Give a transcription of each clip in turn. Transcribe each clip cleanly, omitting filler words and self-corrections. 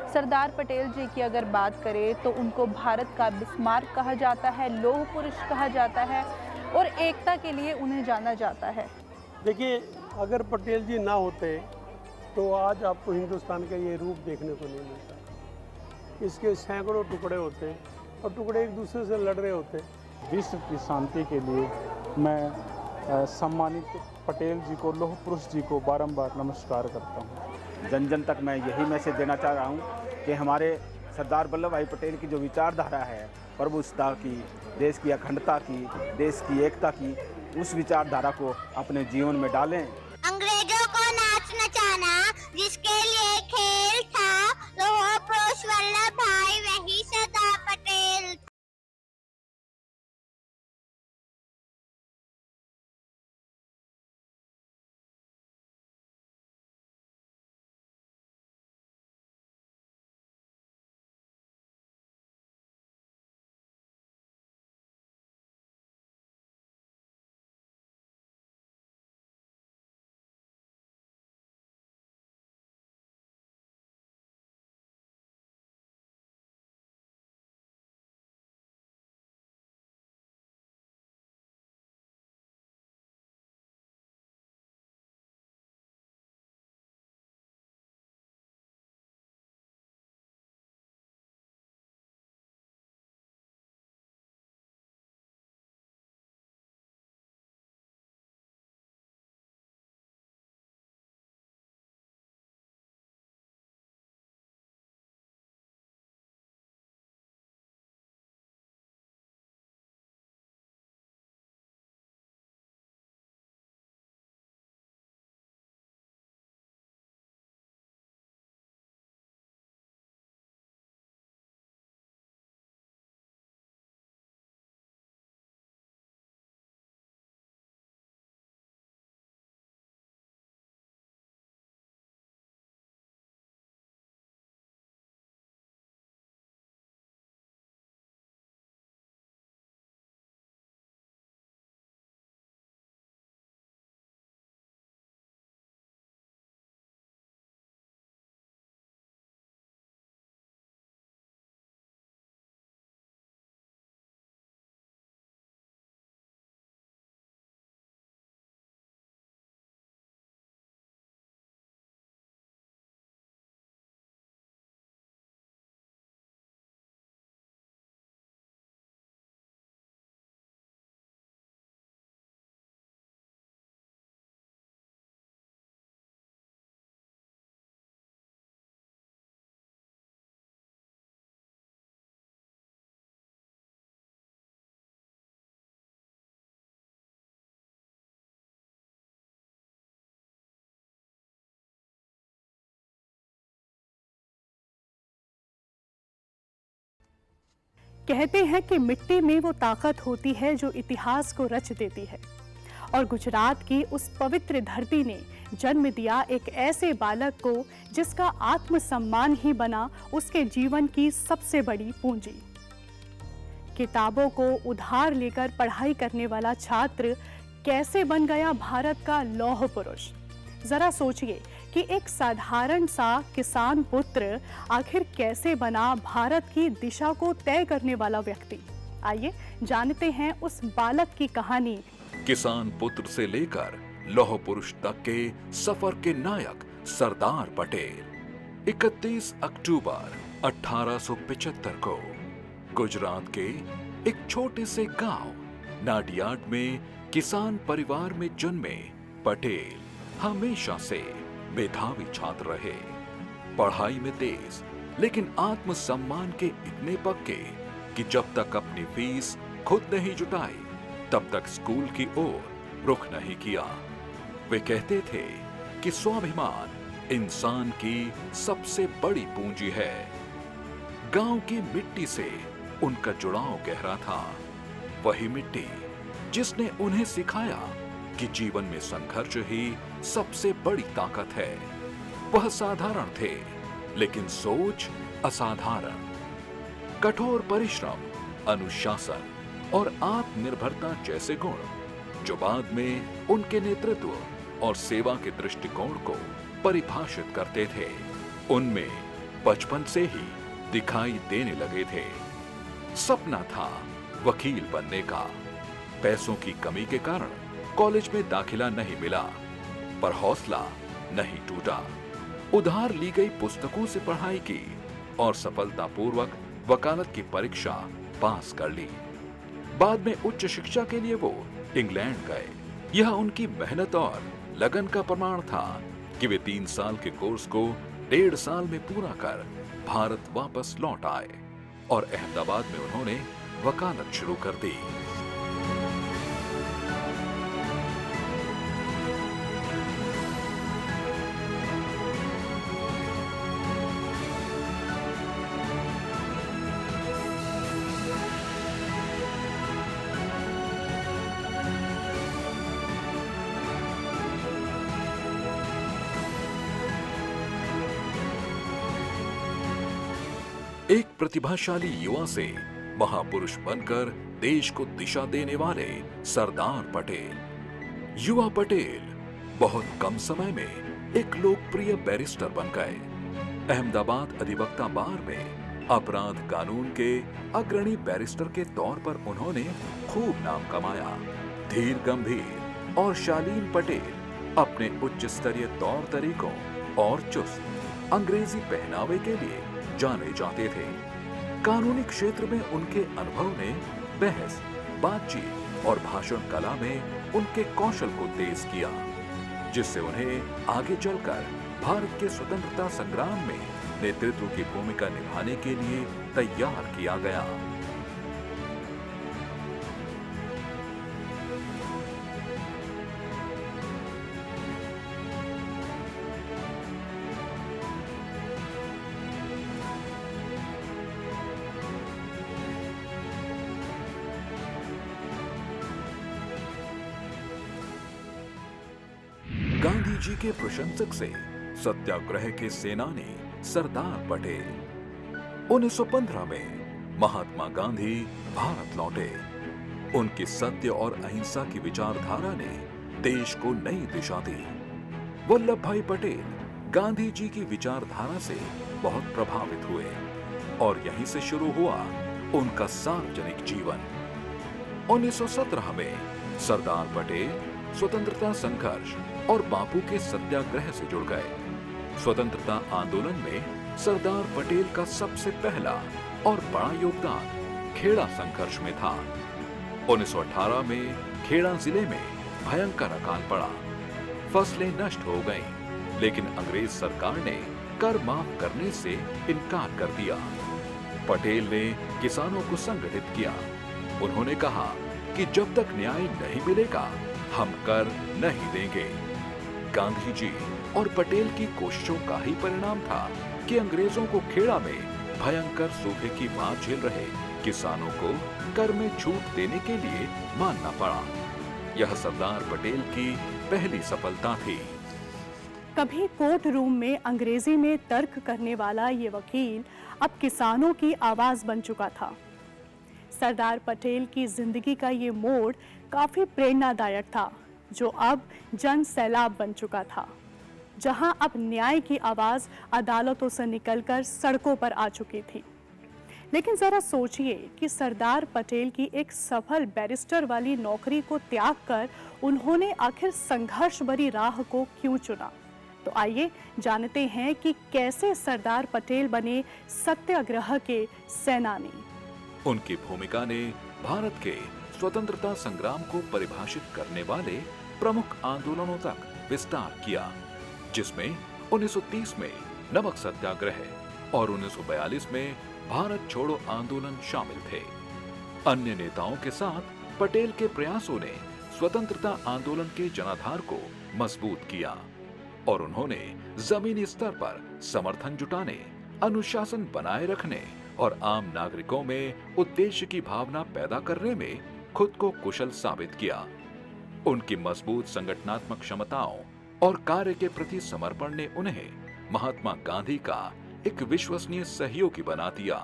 सरदार पटेल जी की अगर बात करें तो उनको भारत का बिस्मार्क कहा जाता है, लौह पुरुष कहा जाता है और एकता के लिए उन्हें जाना जाता है। देखिए, अगर पटेल जी ना होते तो आज आपको हिंदुस्तान का ये रूप देखने को नहीं मिलता। इसके सैकड़ों टुकड़े होते और टुकड़े एक दूसरे से लड़ रहे होते। विश्व की शांति के लिए मैं सम्मानित पटेल जी को, लौह पुरुष जी को बारंबार नमस्कार करता हूँ। जन जन तक मैं यही मैसेज देना चाह रहा हूँ कि हमारे सरदार वल्लभ भाई पटेल की जो विचारधारा है प्रभुसत्ता की, देश की अखंडता की, देश की एकता की, उस विचारधारा को अपने जीवन में डालें। अंग्रेजों को नाच नचाना जिसके लिए खेल था, लौह पुरुष वल्लभ भाई वही सरदार पटेल। कहते हैं कि मिट्टी में वो ताकत होती है जो इतिहास को रच देती है, और गुजरात की उस पवित्र धरती ने जन्म दिया एक ऐसे बालक को जिसका आत्मसम्मान ही बना उसके जीवन की सबसे बड़ी पूंजी। किताबों को उधार लेकर पढ़ाई करने वाला छात्र कैसे बन गया भारत का लौह पुरुष? जरा सोचिए कि एक साधारण सा किसान पुत्र आखिर कैसे बना भारत की दिशा को तय करने वाला व्यक्ति। आइए जानते हैं उस बालक की कहानी। किसान पुत्र से लेकर लौह पुरुष तक के सफर के नायक सरदार पटेल 31 अक्टूबर 1875 को गुजरात के एक छोटे से गांव नाडियाड में किसान परिवार में जन्मे पटेल हमेशा से मेधावी छात्र रहे। पढ़ाई में तेज, लेकिन आत्मसम्मान के इतने पक्के कि जब तक अपनी फीस खुद नहीं जुटाई तब तक स्कूल की ओर रुख नहीं किया। वे कहते थे कि स्वाभिमान इंसान की सबसे बड़ी पूंजी है। गांव की मिट्टी से उनका जुड़ाव गहरा था, वही मिट्टी जिसने उन्हें सिखाया कि जीवन में संघर्ष ही सबसे बड़ी ताकत है। वह साधारण थे, लेकिन सोच असाधारण। कठोर परिश्रम, अनुशासन और आत्मनिर्भरता जैसे गुण जो बाद में उनके नेतृत्व और सेवा के दृष्टिकोण को परिभाषित करते थे। उनमें बचपन से ही दिखाई देने लगे थे। सपना था वकील बनने का। पैसों की कमी के कारण कॉलेज में दाखिला नहीं मिला, पर हौसला नहीं टूटा। उधार ली गई पुस्तकों से पढ़ाई की और सफलतापूर्वक वकालत की परीक्षा पास कर ली। बाद में उच्च शिक्षा के लिए वो इंग्लैंड गए। यह उनकी मेहनत और लगन का प्रमाण था कि वे 3 साल के कोर्स को 1.5 साल में पूरा कर भारत वापस लौट आए और अहमदाबाद में उन्होंने वकालत शुरू कर दी। एक प्रतिभाशाली युवा से महापुरुष बनकर देश को दिशा देने वाले सरदार पटेल। युवा पटेल बहुत कम समय में एक लोकप्रिय बैरिस्टर बन गए। अहमदाबाद अधिवक्ता बार में अपराध कानून के अग्रणी बैरिस्टर के तौर पर उन्होंने खूब नाम कमाया। धीर गंभीर और शालीन पटेल अपने उच्च स्तरीय तौर तरीकों और चुस्त अंग्रेजी पहनावे के लिए जाने जाते थे। कानूनी क्षेत्र में उनके अनुभव ने बहस, बातचीत और भाषण कला में उनके कौशल को तेज किया, जिससे उन्हें आगे चलकर भारत के स्वतंत्रता संग्राम में नेतृत्व की भूमिका निभाने के लिए तैयार किया गया। गांधी जी के प्रशंसक से सत्याग्रह के सेनानी सरदार पटेल। 1915 में महात्मा गांधी भारत लौटे। उनकी सत्य और अहिंसा की विचारधारा ने देश को नई दिशा दी। वल्लभ भाई पटेल गांधी जी की विचारधारा से बहुत प्रभावित हुए और यहीं से शुरू हुआ उनका सार्वजनिक जीवन। 1917 में सरदार पटेल स्वतंत्रता संघर्ष और बापू के सत्याग्रह से जुड़ गए। स्वतंत्रता आंदोलन में सरदार पटेल का सबसे पहला और बड़ा योगदान खेड़ा संघर्ष में था। 1918 में खेड़ा जिले में भयंकर अकाल पड़ा। फसलें नष्ट हो गईं, लेकिन अंग्रेज सरकार ने कर माफ करने से इनकार कर दिया। पटेल ने किसानों को संगठित किया। उन्होंने कहा कि जब तक न्याय नहीं मिलेगा हम कर नहीं देंगे। गांधी जी और पटेल की कोशिशों का ही परिणाम था कि अंग्रेजों को खेड़ा में भयंकर सूखे की मार झेल रहे किसानों को कर में छूट देने के लिए मानना पड़ा। यह सरदार पटेल की पहली सफलता थी। कभी कोर्ट रूम में अंग्रेजी में तर्क करने वाला ये वकील अब किसानों की आवाज बन चुका था। सरदार पटेल की जिंदगी का ये मोड़ काफी प्रेरणादायक था, जो अब जन सैलाब बन चुका था, जहां अब न्याय की आवाज अदालतों से निकलकर सड़कों पर आ चुकी थी। लेकिन जरा सोचिए कि सरदार पटेल की एक सफल बैरिस्टर वाली नौकरी को त्याग कर उन्होंने आखिर संघर्ष भरी राह को क्यों चुना। तो आइए जानते हैं कि कैसे सरदार पटेल बने सत्याग्रह के सेनानी। उनकी भूमिका ने भारत के स्वतंत्रता संग्राम को परिभाषित करने वाले प्रमुख आंदोलनों तक विस्तार किया, जिसमें 1930 में नमक सत्याग्रह और 1942 में भारत छोड़ो आंदोलन शामिल थे। अन्य नेताओं के साथ पटेल के प्रयासों ने स्वतंत्रता आंदोलन के जनाधार को मजबूत किया और उन्होंने जमीनी स्तर पर समर्थन जुटाने, अनुशासन बनाए रखने और आम नागरिकों में उद्देश्य की भावना पैदा करने में खुद को कुशल साबित किया। उनकी मजबूत संगठनात्मक क्षमताओं और कार्य के प्रति समर्पण ने उन्हें महात्मा गांधी का एक विश्वसनीय सहयोगी बना दिया।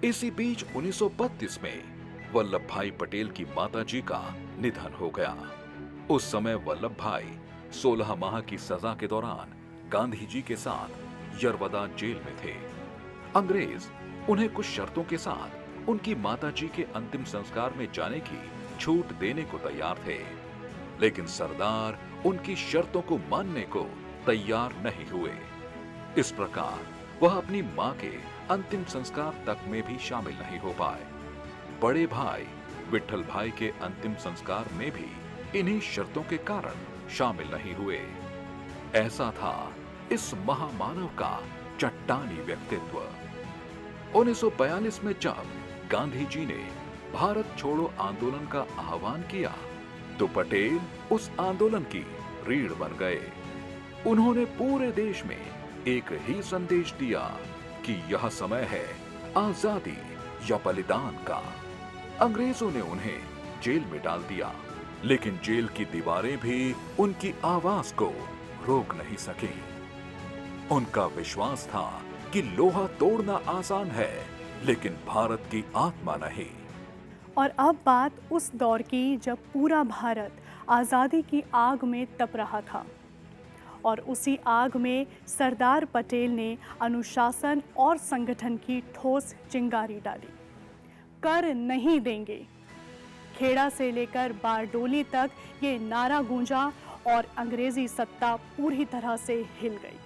इसी बीच 1932 में वल्लभ भाई पटेल की माताजी का निधन हो गया। उस समय वल्लभ भाई 16 माह की सजा के दौरान गांधी जी के साथ यरवदा जेल में थे। अंग्रेज उन्हें कुछ शर्तों के साथ उनकी माताजी के अंतिम संस्कार में जाने की छूट देने को तैयार थे, लेकिन सरदार उनकी शर्तों को मानने को तैयार नहीं हुए। इस प्रकार वह अपनी मां के अंतिम संस्कार तक में भी शामिल नहीं हो पाए। बड़े भाई विठल भाई के अंतिम संस्कार में भी इन्हीं शर्तों के कारण शामिल नहीं हुए। ऐसा था इस महामानव का चट्टानी व्यक्तित्व। 1942 में जब गांधी जी ने भारत छोड़ो आंदोलन का आह्वान किया तो पटेल उस आंदोलन की रीढ़ बन गए। उन्होंने पूरे देश में एक ही संदेश दिया कि यह समय है आजादी या बलिदान का। अंग्रेजों ने उन्हें जेल में डाल दिया, लेकिन जेल की दीवारें भी उनकी आवाज को रोक नहीं सकी। उनका विश्वास था कि लोहा तोड़ना आसान है, लेकिन भारत की आत्मा नहीं। और अब बात उस दौर की जब पूरा भारत आज़ादी की आग में तप रहा था, और उसी आग में सरदार पटेल ने अनुशासन और संगठन की ठोस चिंगारी डाली। कर नहीं देंगे। खेड़ा से लेकर बारडोली तक ये नारा गूंजा और अंग्रेजी सत्ता पूरी तरह से हिल गई।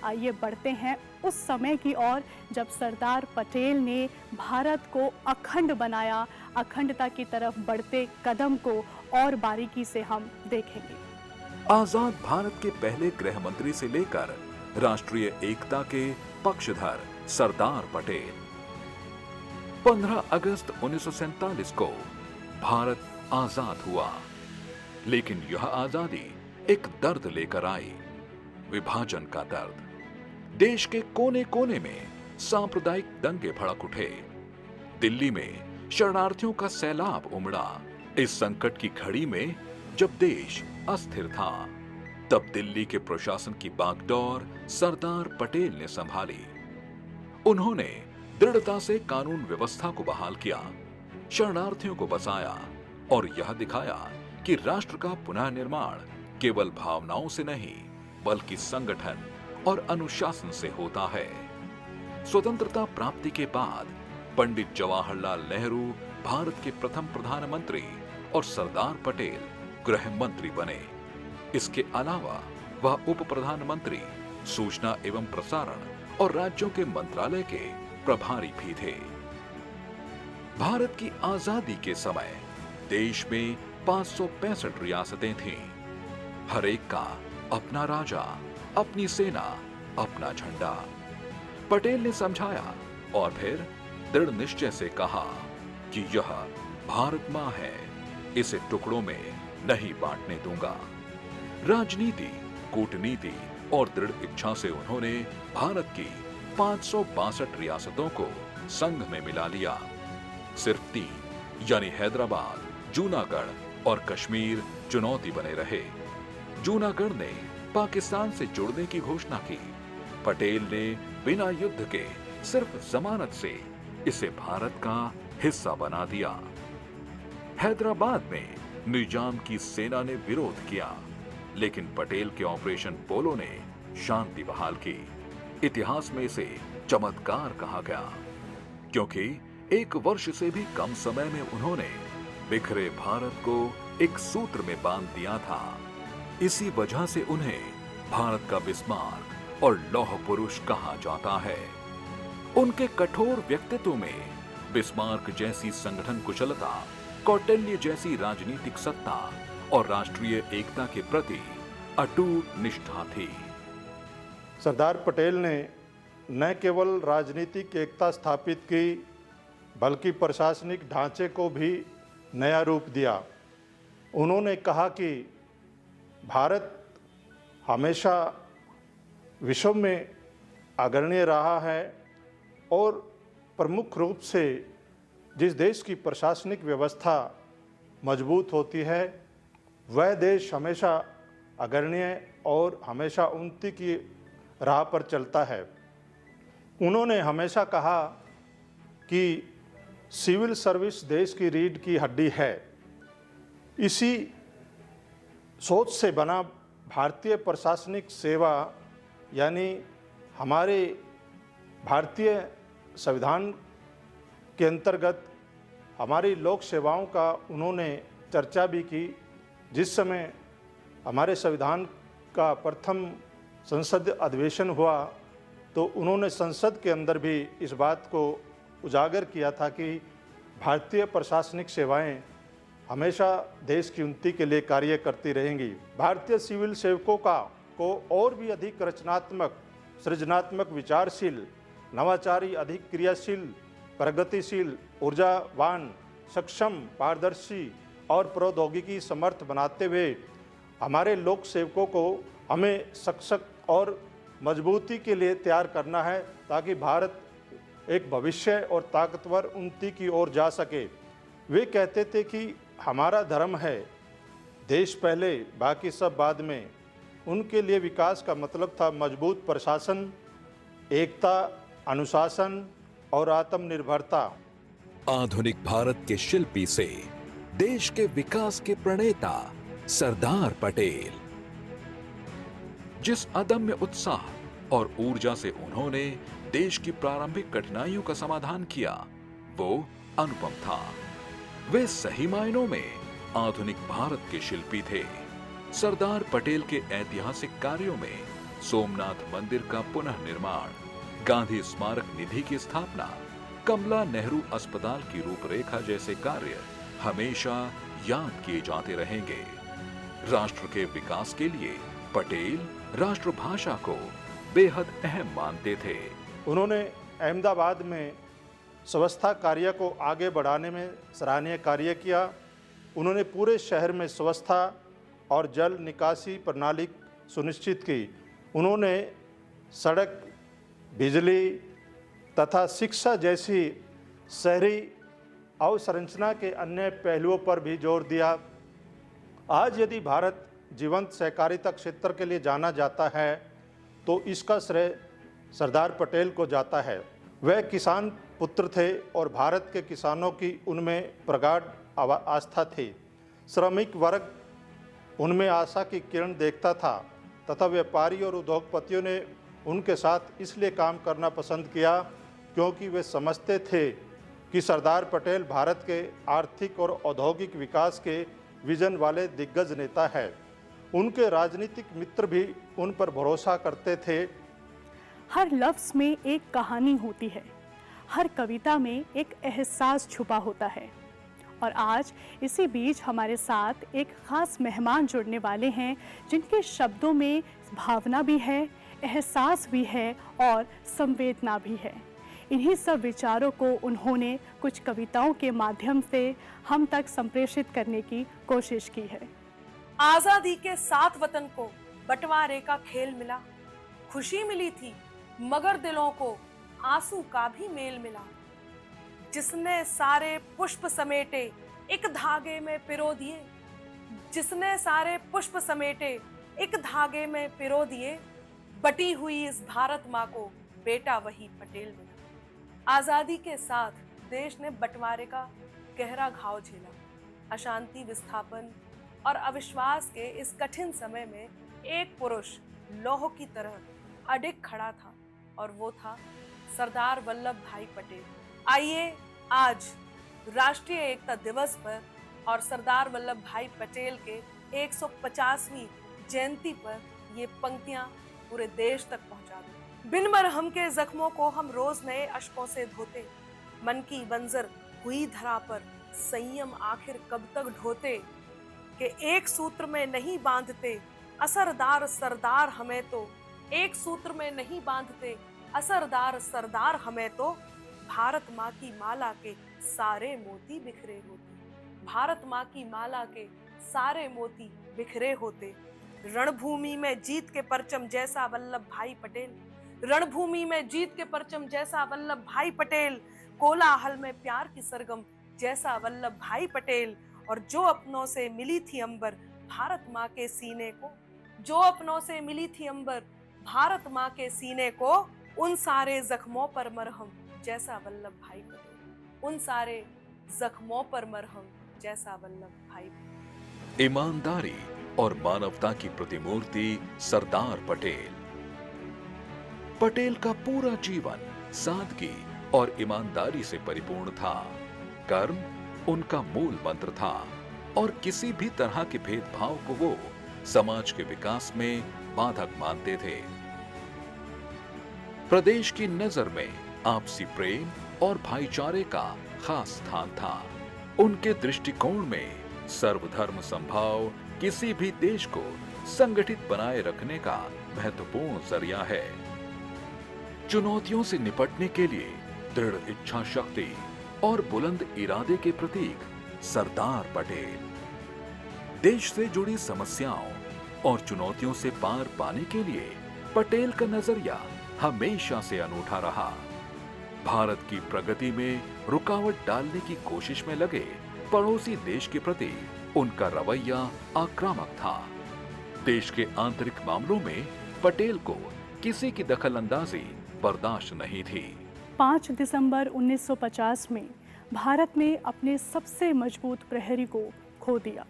आइए बढ़ते हैं उस समय की ओर जब सरदार पटेल ने भारत को अखंड बनाया। अखंडता की तरफ बढ़ते कदम को और बारीकी से हम देखेंगे। आजाद भारत के पहले गृह मंत्री से लेकर राष्ट्रीय एकता के पक्षधर सरदार पटेल। 15 अगस्त 1947 को भारत आजाद हुआ, लेकिन यह आजादी एक दर्द लेकर आई, विभाजन का दर्द। देश के कोने कोने में सांप्रदायिक दंगे भड़क उठे। दिल्ली में शरणार्थियों का सैलाब उमड़ा। इस संकट की घड़ी में जब देश अस्थिर था, तब दिल्ली के प्रशासन की बागडोर सरदार पटेल ने संभाली। उन्होंने दृढ़ता से कानून व्यवस्था को बहाल किया, शरणार्थियों को बचाया और यह दिखाया कि राष्ट्र का पुनः निर्माण केवल भावनाओं से नहीं, बल्कि संगठन और अनुशासन से होता है। स्वतंत्रता प्राप्ति के बाद पंडित जवाहरलाल नेहरू भारत के प्रथम प्रधानमंत्री और सरदार पटेल गृह मंत्री बने। इसके अलावा वह उप प्रधानमंत्री, सूचना एवं प्रसारण और राज्यों के मंत्रालय के प्रभारी भी थे। भारत की आजादी के समय देश में 565 रियासतें थीं। हर एक का अपना राजा, अपनी सेना, अपना झंडा। पटेल ने समझाया और फिर दृढ़ निश्चय से कहा कि यह भारत मां है, इसे टुकड़ों में नहीं बांटने दूंगा। राजनीति, कूटनीति और दृढ़ इच्छा से उन्होंने भारत की 562 रियासतों को संघ में मिला लिया। सिर्फ 3 यानी हैदराबाद, जूनागढ़ और कश्मीर चुनौती बने रहे। जूनागढ़ ने पाकिस्तान से जुड़ने की घोषणा की। पटेल ने बिना युद्ध के सिर्फ जमानत से इसे भारत का हिस्सा बना दिया। हैदराबाद में निजाम की सेना ने विरोध किया, लेकिन पटेल के ऑपरेशन पोलो ने शांति बहाल की। इतिहास में इसे चमत्कार कहा गया, क्योंकि 1 वर्ष से भी कम समय में उन्होंने बिखरे भारत को एक सूत्र में बांध दिया था। इसी वजह से उन्हें भारत का बिस्मार्क और लौह पुरुष कहा जाता है। उनके कठोर व्यक्तित्व में बिस्मार्क जैसी संगठन कुशलता, कौटिल्य जैसी राजनीतिक सत्ता और राष्ट्रीय एकता के प्रति अटूट निष्ठा थी। सरदार पटेल ने न केवल राजनीतिक एकता स्थापित की, बल्कि प्रशासनिक ढांचे को भी नया रूप दिया। उन्होंने कहा कि भारत हमेशा विश्व में अग्रणी रहा है और प्रमुख रूप से जिस देश की प्रशासनिक व्यवस्था मजबूत होती है, वह देश हमेशा अग्रणीय और हमेशा उन्नति की राह पर चलता है। उन्होंने हमेशा कहा कि सिविल सर्विस देश की रीढ़ की हड्डी है। इसी सोच से बना भारतीय प्रशासनिक सेवा यानी हमारे भारतीय संविधान के अंतर्गत हमारी लोक सेवाओं का उन्होंने चर्चा भी की। जिस समय हमारे संविधान का प्रथम संसद अधिवेशन हुआ तो उन्होंने संसद के अंदर भी इस बात को उजागर किया था कि भारतीय प्रशासनिक सेवाएं हमेशा देश की उन्नति के लिए कार्य करती रहेंगी। भारतीय सिविल सेवकों को और भी अधिक रचनात्मक, सृजनात्मक, विचारशील, नवाचारी, अधिक क्रियाशील, प्रगतिशील, ऊर्जावान, सक्षम, पारदर्शी और प्रौद्योगिकी समर्थ बनाते हुए हमारे लोक सेवकों को हमें सशक्त और मजबूती के लिए तैयार करना है, ताकि भारत एक भविष्य और ताकतवर उन्नति की ओर जा सके। वे कहते थे कि हमारा धर्म है, देश पहले, बाकी सब बाद में। उनके लिए विकास का मतलब था मजबूत प्रशासन, एकता, अनुशासन और आत्मनिर्भरता। आधुनिक भारत के शिल्पी से देश के विकास के प्रणेता सरदार पटेल। जिस अदम्य उत्साह और ऊर्जा से उन्होंने देश की प्रारंभिक कठिनाइयों का समाधान किया, वो अनुपम था। वे सही मायनों में आधुनिक भारत के शिल्पी थे। सरदार पटेल के ऐतिहासिक कार्यों में सोमनाथ मंदिर का पुनः निर्माण, गांधी स्मारक निधि की स्थापना, कमला नेहरू अस्पताल की रूपरेखा जैसे कार्य हमेशा याद किए जाते रहेंगे। राष्ट्र के विकास के लिए पटेल राष्ट्रभाषा को बेहद अहम मानते थे। उन्होंने अहमदाबाद में स्वच्छता कार्य को आगे बढ़ाने में सराहनीय कार्य किया। उन्होंने पूरे शहर में स्वच्छता और जल निकासी प्रणाली सुनिश्चित की। उन्होंने सड़क, बिजली तथा शिक्षा जैसी शहरी अवसंरचना के अन्य पहलुओं पर भी जोर दिया। आज यदि भारत जीवंत सहकारिता क्षेत्र के लिए जाना जाता है तो इसका श्रेय सरदार पटेल को जाता है। वह किसान पुत्र थे और भारत के किसानों की उनमें प्रगाढ़ आस्था थी। श्रमिक वर्ग उनमें आशा की किरण देखता था तथा व्यापारी और उद्योगपतियों ने उनके साथ इसलिए काम करना पसंद किया क्योंकि वे समझते थे कि सरदार पटेल भारत के आर्थिक और औद्योगिक विकास के विजन वाले दिग्गज नेता है। उनके राजनीतिक मित्र भी उन पर भरोसा करते थे। हर लफ्ज़ में एक कहानी होती है, हर कविता में एक एहसास छुपा होता है। और आज इसी बीच हमारे साथ एक ख़ास मेहमान जुड़ने वाले हैं जिनके शब्दों में भावना भी है, एहसास भी है और संवेदना भी है। इन्हीं सब विचारों को उन्होंने कुछ कविताओं के माध्यम से हम तक संप्रेषित करने की कोशिश की है। आजादी के 7 वतन को बंटवारे का खेल मिला, खुशी मिली थी मगर दिलों को आंसू का भी मेल मिला। जिसने सारे पुष्प समेटे एक धागे में पिरो दिए, जिसने सारे पुष्प समेटे एक धागे में पिरो दिए, बटी हुई इस भारत माँ को बेटा वही पटेल मिला। आजादी के साथ देश ने बंटवारे का गहरा घाव झेला। अशांति, विस्थापन और अविश्वास के इस कठिन समय में एक पुरुष लौह की तरह अडिग खड़ा था और वो था सरदार वल्लभ भाई पटेल। आइए आज राष्ट्रीय एकता दिवस पर और सरदार वल्लभ भाई पटेल के 150वीं जयंती पर ये पंक्तियां पूरे देश तक पहुंचा दें। बिन मरहम के जख्मों को हम रोज नए अश्कों से धोते, मन की बंजर हुई धरा पर संयम आखिर कब तक ढोते, कि एक सूत्र में नहीं बांधते असरदार सरदार हमें तो, एक सूत्र में नहीं बांधते असरदार सरदार हमें तो, भारत माँ की माला के सारे मोती बिखरे होते, भारत माँ की माला के सारे मोती बिखरे होते। रणभूमि में जीत के परचम जैसा वल्लभ भाई पटेल, रणभूमि में जीत के परचम जैसा वल्लभ भाई पटेल, कोलाहल में प्यार की सरगम जैसा वल्लभ भाई पटेल। और जो अपनों से मिली थी अंबर भारत माँ के सीने को, जो अपनों से मिली थी अंबर भारत माँ के सीने को, उन सारे जख्मों पर मरहम जैसा वल्लभ भाई पटेल, उन सारे जख्मों पर मरहम जैसा वल्लभ भाई पटेल। ईमानदारी और मानवता की प्रतिमूर्ति सरदार पटेल। पटेल का पूरा जीवन सादगी और ईमानदारी से परिपूर्ण था। कर्म उनका मूल मंत्र था और किसी भी तरह के भेदभाव को वो समाज के विकास में बाधक मानते थे। प्रदेश की नजर में आपसी प्रेम और भाईचारे का खास स्थान था। उनके दृष्टिकोण में सर्वधर्म संभाव किसी भी देश को संगठित बनाए रखने का महत्वपूर्ण जरिया है। चुनौतियों से निपटने के लिए दृढ़ इच्छा शक्ति और बुलंद इरादे के प्रतीक सरदार पटेल। देश से जुड़ी समस्याओं और चुनौतियों से पार पाने के लिए पटेल का नजरिया हमेशा से अनूठा रहा। भारत की प्रगति में रुकावट डालने की कोशिश में लगे पड़ोसी देश के प्रति उनका रवैया आक्रामक था। देश के आंतरिक मामलों में पटेल को किसी की दखलंदाजी बर्दाश्त नहीं थी। 5 दिसंबर 1950 में भारत ने अपने सबसे मजबूत प्रहरी को खो दिया,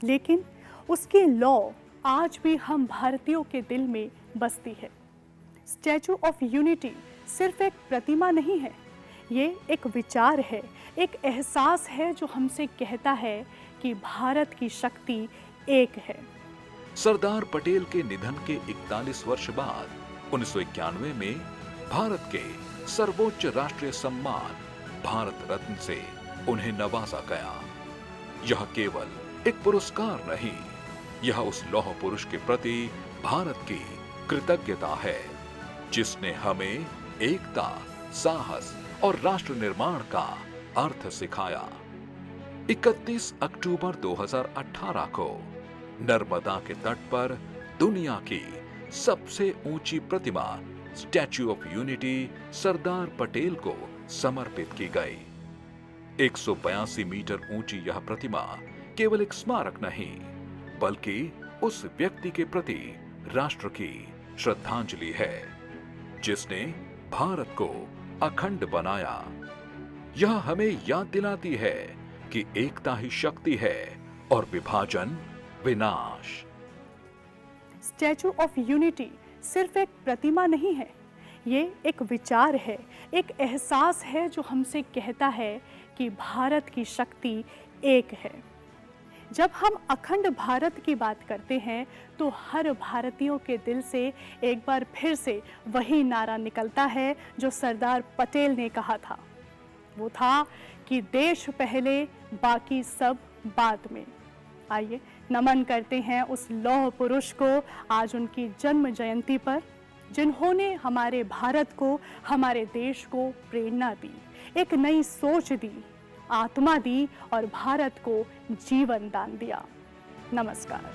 लेकिन उसकी लौ आज भी हम भारतीयों के दिल में बसती है। स्टैचू ऑफ यूनिटी सिर्फ एक प्रतिमा नहीं है, ये एक विचार है, एक एहसास है जो हमसे कहता है कि भारत की शक्ति एक है। सरदार पटेल के निधन के 41 वर्ष बाद 1991 में भारत के सर्वोच्च राष्ट्रीय सम्मान भारत रत्न से उन्हें नवाजा गया। यह केवल एक पुरस्कार नहीं, यह उस लौह पुरुष के प्रति भारत की कृतज्ञता है जिसने हमें एकता, साहस और राष्ट्र निर्माण का अर्थ सिखाया। 31 अक्टूबर 2018 को नर्मदा के तट पर दुनिया की सबसे ऊंची प्रतिमा statue of unity Sardar Patel को समर्पित की गई। 182 मीटर ऊंची यह प्रतिमा केवल एक स्मारक नहीं, बल्कि उस व्यक्ति के प्रति राष्ट्र की श्रद्धांजलि है जिसने भारत को अखंड बनाया। यह हमें याद दिलाती है कि एकता ही शक्ति है और विभाजन विनाश। स्टैचू ऑफ यूनिटी सिर्फ एक प्रतिमा नहीं है, ये एक विचार है, एक एहसास है जो हमसे कहता है कि भारत की शक्ति एक है। जब हम अखंड भारत की बात करते हैं तो हर भारतीयों के दिल से एक बार फिर से वही नारा निकलता है जो सरदार पटेल ने कहा था। वो था कि देश पहले, बाकी सब बाद में। आइए नमन करते हैं उस लौह पुरुष को आज उनकी जन्म जयंती पर, जिन्होंने हमारे भारत को, हमारे देश को प्रेरणा दी, एक नई सोच दी, आत्मा दी और भारत को जीवन दान दिया। नमस्कार।